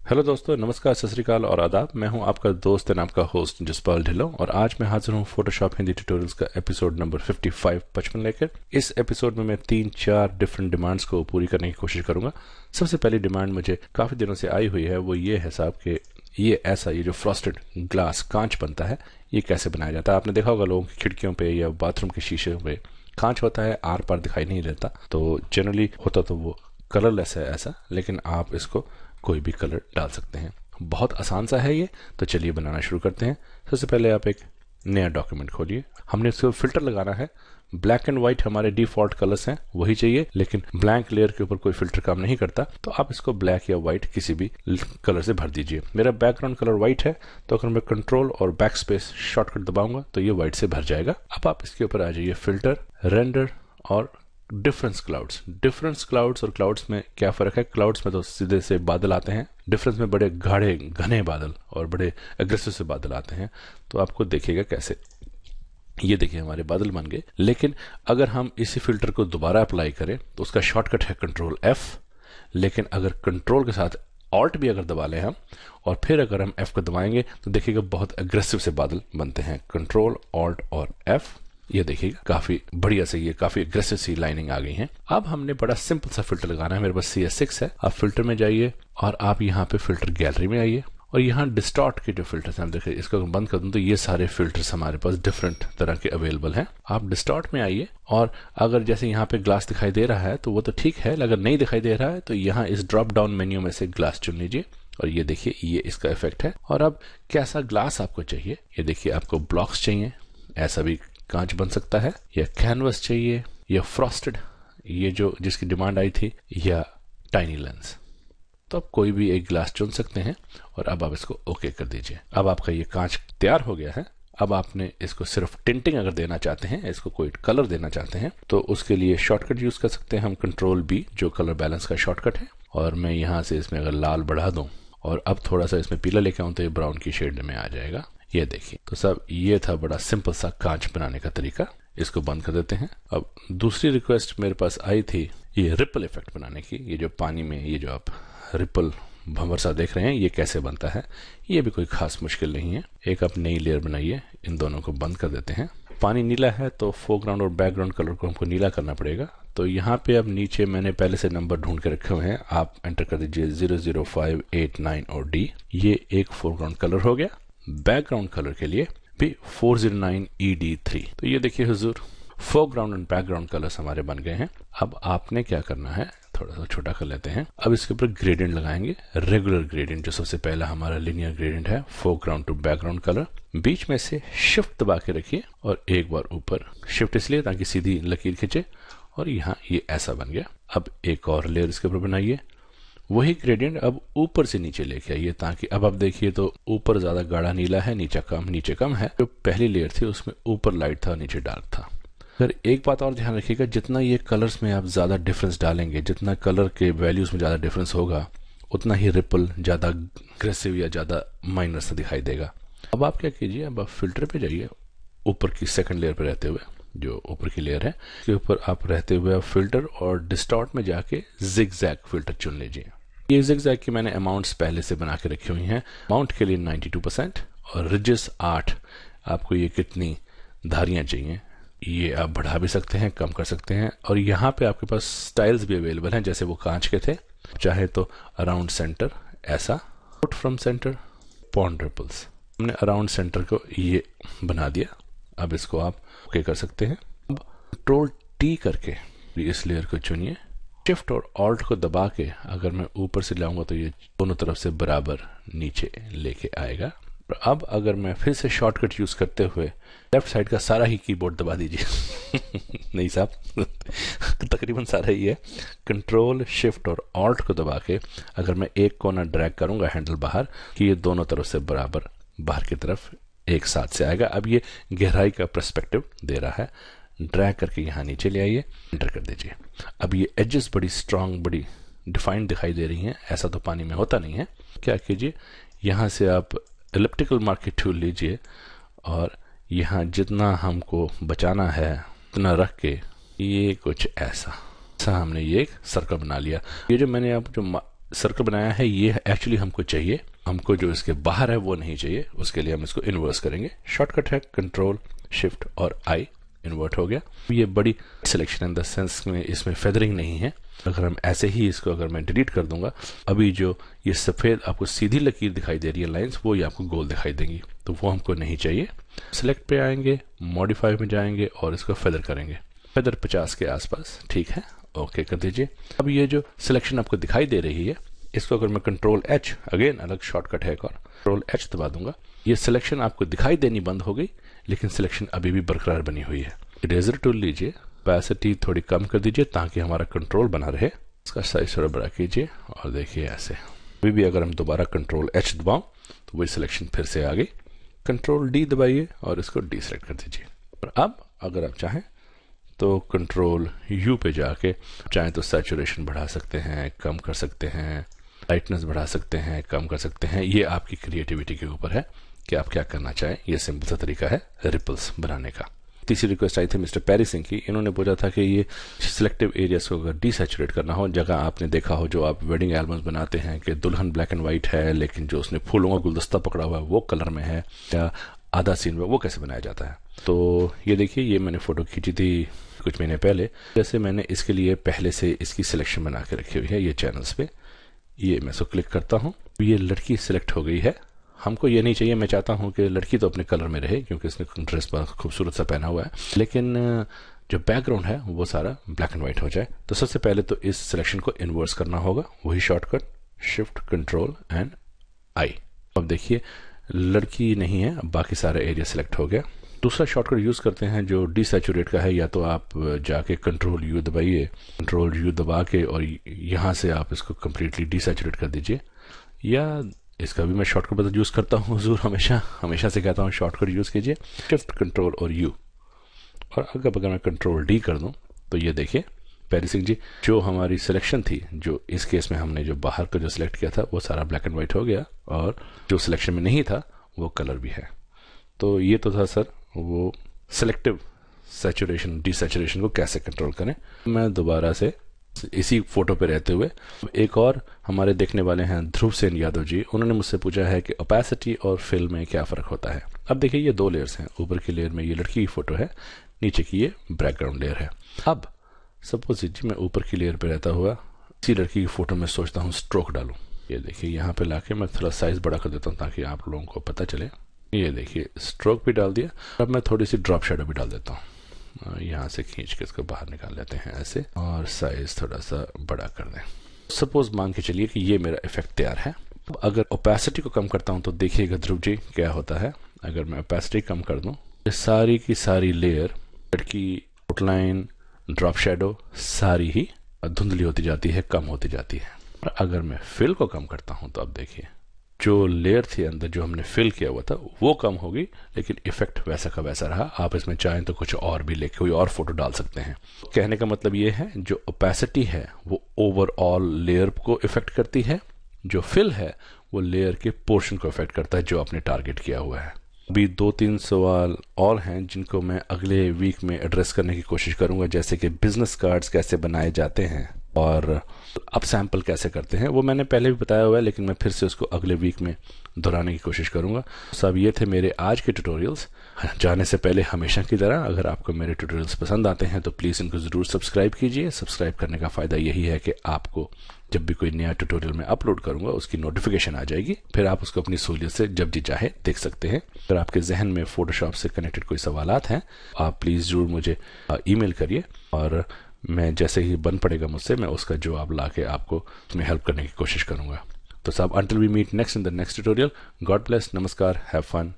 Hello दोस्तों, नमस्कार, सत श्री अकाल और आदाब। मैं हूं आपका दोस्त एंड आपका होस्ट जसपाल ढिल्लों और आज मैं हाजिर हूं फोटोशॉप हिंदी ट्यूटोरियल्स का एपिसोड नंबर 55 लेकर। इस एपिसोड में मैं 3-4 डिफरेंट डिमांड्स को पूरी करने की कोशिश करूंगा। सबसे पहली डिमांड मुझे काफ़ी दिनों से आई हुई है, वो ये है साहब कि ये जो फ्रॉस्टेड ग्लास कांच बनता है, ये कैसे बनाया जाता है। आपने देखा होगा लोगों की खिड़कियों पर या बाथरूम के शीशे पे कांच होता है, आर पार दिखाई नहीं देता। तो जनरली होता तो वो कलरलेस है ऐसा, लेकिन आप इसको कोई भी कलर डाल सकते हैं। बहुत आसान सा है ये। तो चलिए बनाना शुरू करते हैं। सबसे पहले आप एक नया डॉक्यूमेंट खोलिए। हमने इसको फिल्टर लगाना है। ब्लैक एंड व्हाइट हमारे डिफॉल्ट कलर्स हैं, वही चाहिए, लेकिन ब्लैंक लेयर के ऊपर कोई फिल्टर काम नहीं करता। तो आप इसको ब्लैक या व्हाइट किसी भी कलर से भर दीजिए। मेरा बैकग्राउंड कलर व्हाइट है, तो अगर मैं कंट्रोल और बैक स्पेस शॉर्टकट दबाऊंगा तो ये व्हाइट से भर जाएगा। अब आप इसके ऊपर आ जाइए, फिल्टर, रेंडर और डिफरेंस क्लाउड्स और क्लाउड्स में क्या फर्क है। क्लाउड्स में तो सीधे से बादल आते हैं, डिफरेंस में बड़े गाढ़े घने बादल और बड़े एग्रेसिव से बादल आते हैं। तो आपको देखिएगा कैसे। ये देखिए हमारे बादल बन गए। लेकिन अगर हम इसी फिल्टर को दोबारा अप्लाई करें तो उसका शॉर्टकट है कंट्रोल F। लेकिन अगर कंट्रोल के साथ ऑल्ट भी अगर दबा लें हम और फिर अगर हम F को दबाएंगे तो देखिएगा बहुत एग्रेसिव से बादल बनते हैं। कंट्रोल ऑल्ट और F, ये देखिएगा काफी बढ़िया से ये काफी एग्रेसिव सी लाइनिंग आ गई है। अब हमने बड़ा सिंपल सा फिल्टर लगाना है। मेरे पास CS6 है। आप फिल्टर में जाइए और आप यहाँ पे फिल्टर गैलरी में आइए और यहाँ डिस्टॉर्ट के जो फिल्टर्स हैं, हम देखिए इसको बंद कर दूं तो ये सारे फिल्टर्स हमारे पास डिफरेंट तरह के अवेलेबल हैं। आप डिस्टॉर्ट में आइए और अगर जैसे यहाँ पे ग्लास दिखाई दे रहा है तो वो तो ठीक है, अगर नहीं दिखाई दे रहा है तो यहाँ इस ड्रॉप डाउन मेन्यू में से ग्लास चुन लीजिए और ये देखिए ये इसका इफेक्ट है। और अब कैसा ग्लास आपको चाहिए, ये देखिए आपको ब्लॉक्स चाहिए, ऐसा भी कांच बन सकता है, या कैनवस चाहिए, या फ्रॉस्टेड, ये जो जिसकी डिमांड आई थी, या टाइनी लेंस। तो आप कोई भी एक ग्लास चुन सकते हैं और अब आप इसको ओके कर दीजिए। अब आपका ये कांच तैयार हो गया है। अब आपने इसको सिर्फ टिंटिंग अगर देना चाहते हैं, इसको कोई कलर देना चाहते हैं, तो उसके लिए शॉर्टकट यूज कर सकते हैं हम, कंट्रोल B जो कलर बैलेंस का शॉर्टकट है। और मैं यहाँ से इसमें अगर लाल बढ़ा दूं और अब थोड़ा सा इसमें पीला लेके आऊं तो ये ब्राउन की शेड में आ जाएगा। ये देखिए। तो सब ये था बड़ा सिंपल सा कांच बनाने का तरीका। इसको बंद कर देते हैं। अब दूसरी रिक्वेस्ट मेरे पास आई थी ये रिपल इफेक्ट बनाने की। ये जो पानी में ये जो आप रिपल भंवर सा देख रहे हैं, ये कैसे बनता है। ये भी कोई खास मुश्किल नहीं है। एक आप नई लेयर बनाइए, इन दोनों को बंद कर देते हैं। पानी नीला है तो फोरग्राउंड और बैकग्राउंड कलर को हमको नीला करना पड़ेगा। तो यहाँ पे अब नीचे मैंने पहले से नंबर ढूंढ के रखे हुए हैं, आप एंटर कर दीजिए 005, 8, 9 और D। ये एक फोरग्राउंड कलर हो गया। बैकग्राउंड कलर के लिए भी 409 ED3। तो ये देखिए हुजूर, फोरग्राउंड एंड बैकग्राउंड कलर्स हमारे बन गए हैं। अब आपने क्या करना है, थोड़ा सा छोटा कर लेते हैं। अब इसके ऊपर ग्रेडियंट लगाएंगे, रेगुलर ग्रेडियंट जो सबसे पहला हमारा लीनियर ग्रेडियंट है, फोरग्राउंड टू बैकग्राउंड कलर। बीच में से शिफ्ट दबा के रखिए और एक बार ऊपर, शिफ्ट इसलिए ताकि सीधी लकीर खींचे, और यहाँ ये ऐसा बन गया। अब एक और लेयर इसके ऊपर बनाइए, वही ग्रेडियंट अब ऊपर से नीचे लेके आइए, ताकि अब आप देखिए तो ऊपर ज्यादा गाढ़ा नीला है, नीचे कम है। जो पहली लेयर थी उसमें ऊपर लाइट था, नीचे डार्क था। फिर एक बात और ध्यान रखिएगा, जितना ये कलर्स में आप ज्यादा डिफरेंस डालेंगे, जितना कलर के वैल्यूज में ज्यादा डिफरेंस होगा, उतना ही रिपल ज्यादा अग्रेसिव या ज्यादा माइनर सा दिखाई देगा। अब आप क्या कीजिए, अब आप फिल्टर पे जाइए, ऊपर की सेकंड लेयर पे रहते हुए, जो ऊपर की लेयर है उसके ऊपर आप रहते हुए आप फिल्टर और डिस्टॉर्ट में जाके जिगजैग फिल्टर चुन लीजिए। ये जिगजैग की मैंने अमाउंट्स पहले से बना के रखी हुई हैं। अमाउंट के लिए 92% और रिजेस 8। आपको ये कितनी धारियां चाहिए ये आप बढ़ा भी सकते हैं, कम कर सकते हैं। और यहाँ पे आपके पास स्टाइल्स भी अवेलेबल हैं, जैसे वो कांच के थे। चाहे तो अराउंड सेंटर ऐसा, out from centre, pond ripples. हमने अराउंड सेंटर को ये बना दिया। अब इसको आप ओके कर सकते हैं। अब कंट्रोल T करके इस लेयर को चुनिए, शिफ्ट और ऑल्ट को दबा के अगर मैं ऊपर से लाऊंगा तो ये दोनों तरफ से बराबर नीचे लेके आएगा। अब अगर मैं फिर से शॉर्टकट यूज करते हुए लेफ्ट साइड का सारा ही कीबोर्ड दबा दीजिए नहीं साहब तकरीबन सारा ही है। कंट्रोल शिफ्ट और ऑल्ट को दबा के अगर मैं एक कोना ड्रैग करूंगा हैंडल बाहर, कि ये दोनों तरफ से बराबर बाहर की तरफ एक साथ से आएगा। अब ये गहराई का पर्सपेक्टिव दे रहा है। ड्रैग करके यहाँ नीचे ले आइए, एंटर कर दीजिए। अब ये एजेस बड़ी स्ट्रांग, बड़ी डिफाइंड दिखाई दे रही हैं। ऐसा तो पानी में होता नहीं है। क्या कीजिए, यहाँ से आप एलिप्टिकल मार्केट टूल लीजिए और यहाँ जितना हमको बचाना है उतना रख के ये कुछ ऐसा हमने ये एक सर्कल बना लिया। ये जो मैंने आप जो सर्कल बनाया है ये एक्चुअली हमको चाहिए, हमको जो इसके बाहर है वो नहीं चाहिए, उसके लिए हम इसको इन्वर्स करेंगे। शॉर्टकट है कंट्रोल शिफ्ट और आई, इन्वर्ट हो गया। ये बड़ी सिलेक्शन इन द सेंस में इसमें फेदरिंग नहीं है। अगर हम ऐसे ही इसको अगर मैं डिलीट कर दूंगा, अभी जो ये सफ़ेद आपको सीधी लकीर दिखाई दे रही है लाइंस, वो ये आपको गोल दिखाई देंगी, तो वो हमको नहीं चाहिए। सिलेक्ट पे आएंगे, मॉडिफाई में जाएंगे और इसको फेदर करेंगे, फेदर 50 के आसपास, ठीक है, ओके कर दीजिए। अब ये जो सिलेक्शन आपको दिखाई दे रही है, इसको अगर मैं कंट्रोल एच, अगेन अलग शॉर्टकट है एक और, कंट्रोल एच दबा दूंगा, ये सिलेक्शन आपको दिखाई देनी बंद हो गई, लेकिन सिलेक्शन अभी भी बरकरार बनी हुई है। इरेजर टूल लीजिए, ओपेसिटी थोड़ी कम कर दीजिए ताकि हमारा कंट्रोल बना रहे। इसका साइज थोड़ा बड़ा कीजिए और देखिए ऐसे। अभी भी अगर हम दोबारा कंट्रोल एच दबाऊं तो वही सिलेक्शन फिर से आ गई। कंट्रोल डी दबाइए और इसको डी सेलेक्ट कर दीजिए। और अब अगर आप चाहें तो कंट्रोल यू पे जाके चाहें तो सैचुरेशन बढ़ा सकते हैं, कम कर सकते हैं, लाइटनेस बढ़ा सकते हैं, कम कर सकते हैं। ये आपकी क्रिएटिविटी के ऊपर है कि आप क्या करना चाहें। ये सिंपल सा तरीका है रिपल्स बनाने का। तीसरी रिक्वेस्ट आई थी मिस्टर पैरी सिंह की। इन्होंने पूछा था कि ये सिलेक्टिव एरियाज को अगर डीसैचुरेट करना हो, जगह आपने देखा हो जो आप वेडिंग एल्बम्स बनाते हैं कि दुल्हन ब्लैक एंड व्हाइट है लेकिन जो उसने फूलों का गुलदस्ता पकड़ा हुआ है वो कलर में है, या आधा सीन में, वो कैसे बनाया जाता है। तो ये देखिए, ये मैंने फोटो खींची थी कुछ महीने पहले। जैसे मैंने इसके लिए पहले से इसकी सिलेक्शन बना के रखी हुई है ये चैनल्स पे। ये मैं इसको क्लिक करता हूँ, ये लड़की सिलेक्ट हो गई है। हमको ये नहीं चाहिए, मैं चाहता हूँ कि लड़की तो अपने कलर में रहे क्योंकि इसने ड्रेस बहुत खूबसूरत सा पहना हुआ है, लेकिन जो बैकग्राउंड है वो सारा ब्लैक एंड व्हाइट हो जाए। तो सबसे पहले तो इस सिलेक्शन को इन्वर्स करना होगा, वही shortcut shift control and I. अब देखिए लड़की नहीं है, अब बाकी सारा एरिया सिलेक्ट हो गया। दूसरा शॉर्टकट यूज करते हैं जो डीसैचुरेट का है, या तो आप जाके कंट्रोल यू दबाइए, कंट्रोल यू दबा के और यहाँ से आप इसको कम्प्लीटली डीसैचुरेट कर दीजिए, या इसका भी मैं शॉर्टकट बता यूज करता हूँ हुजूर, हमेशा से कहता हूँ शॉर्टकट यूज कीजिए, शिफ्ट कंट्रोल और यू। और अगर मैं कंट्रोल डी कर दूं तो ये देखिए पैरी सिंह जी, जो हमारी सिलेक्शन थी, जो इस केस में हमने जो बाहर का जो सिलेक्ट किया था वो सारा ब्लैक एंड व्हाइट हो गया, और जो सिलेक्शन में नहीं था वो कलर भी है। तो ये तो था सर वो सिलेक्टिव सैचुरेशन डीसैचुरेशन को कैसे कंट्रोल करें। मैं दोबारा से इसी फोटो पे रहते हुए एक और हमारे देखने वाले हैं ध्रुव सेन यादव जी, उन्होंने मुझसे पूछा है कि ओपेसिटी और फिल में क्या फ़र्क होता है। अब देखिए ये दो लेयर्स हैं, ऊपर की लेयर में ये लड़की की फ़ोटो है, नीचे की ये बैकग्राउंड लेयर है। अब सपोज जी मैं ऊपर की लेयर पे रहता हुआ इसी लड़की की फ़ोटो में सोचता हूँ स्ट्रोक डालूँ। ये देखिए यहाँ पे लाके मैं थोड़ा साइज़ बड़ा कर देता हूँ ताकि आप लोगों को पता चले। ये देखिए स्ट्रोक भी डाल दिया। अब मैं थोड़ी सी ड्रॉप शेडो भी डाल देता हूँ, यहाँ से खींच के इसको बाहर निकाल लेते हैं ऐसे, और साइज थोड़ा सा बड़ा कर दें। सपोज मान के चलिए कि ये मेरा इफेक्ट तैयार है। अब अगर ओपेसिटी को कम करता हूँ तो देखिएगा ध्रुव जी क्या होता है। अगर मैं ओपेसिटी कम कर दूँ, ये सारी की सारी लेयर, लड़की, आउटलाइन, ड्रॉप शेडो सारी ही धुंधली होती जाती है, कम होती जाती है। और अगर मैं फिल को कम करता हूँ तो अब देखिए जो लेयर थी अंदर जो हमने फिल किया हुआ था वो कम होगी, लेकिन इफेक्ट वैसा का वैसा रहा। आप इसमें चाहें तो कुछ और भी लेके कोई और फोटो डाल सकते हैं। कहने का मतलब ये है जो ओपेसिटी है वो ओवरऑल लेयर को इफेक्ट करती है, जो फिल है वो लेयर के पोर्शन को इफेक्ट करता है जो आपने टारगेट किया हुआ है। अभी 2-3 सवाल और हैं जिनको मैं अगले वीक में एड्रेस करने की कोशिश करूंगा, जैसे कि बिजनेस कार्ड्स कैसे बनाए जाते हैं और अप सैंपल कैसे करते हैं। वो मैंने पहले भी बताया हुआ है, लेकिन मैं फिर से उसको अगले वीक में दोहराने की कोशिश करूंगा। सब ये थे मेरे आज के ट्यूटोरियल्स। जाने से पहले हमेशा की तरह अगर आपको मेरे ट्यूटोरियल्स पसंद आते हैं तो प्लीज़ इनको ज़रूर सब्सक्राइब कीजिए। सब्सक्राइब करने का फ़ायदा यही है कि आपको जब भी कोई नया ट्यूटोरियल मैं अपलोड करूंगा उसकी नोटिफिकेशन आ जाएगी, फिर आप उसको अपनी सहूलियत से जब जी चाहे देख सकते हैं। अगर आपके जहन में फोटोशॉप से कनेक्टेड कोई सवालात हैं आप प्लीज़ ज़रूर मुझे ईमेल करिए, और मैं जैसे ही बन पड़ेगा मुझसे मैं उसका जवाब ला के आपको उसमें हेल्प करने की कोशिश करूंगा। तो साहब, until we meet next in the next tutorial, God bless, नमस्कार, हैव फन।